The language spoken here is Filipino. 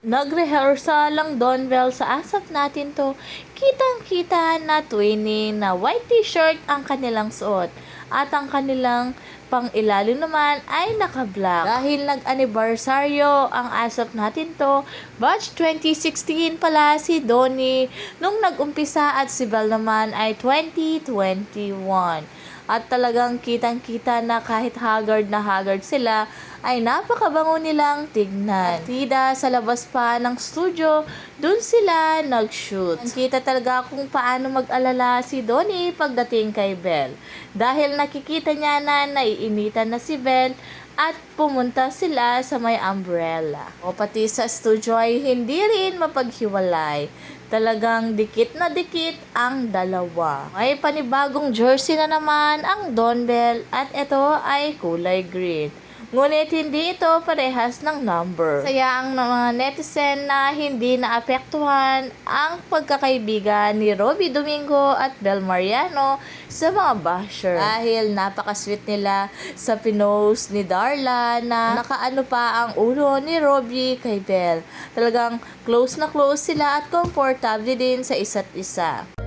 Nag-rehearsal lang Donbell sa asap natin to. Kitang-kita na twinning na white t-shirt ang kanilang suot. At ang kanilang pang-ilalim naman ay naka-black. Dahil nag-anibersaryo ang asap natin to, batch 2016 pala si Donnie nung nag-umpisa at si Belle naman ay 2021. At talagang kitang-kita na kahit haggard na haggard sila, ay napakabango nilang tignan. Tida sa labas pa ng studio, dun sila nag-shoot. Kita talaga kung paano mag-alala si Donnie pagdating kay Belle. Dahil nakikita niya na naiinitan na si Belle at pumunta sila sa may umbrella. O pati sa studio ay hindi rin mapaghiwalay. Talagang dikit na dikit ang dalawa. May panibagong jersey na naman ang Donbell at ito ay kulay green. Ngunit hindi ito parehas ng number. Saya ang mga netizen na hindi naapektuhan ang pagkakaibigan ni Robby Domingo at Belle Mariano sa mga basher. Dahil napaka-sweet nila sa pinost ni Darla na nakaano pa ang ulo ni Robby kay Belle. Talagang close na close sila at komportable din sa isa't isa.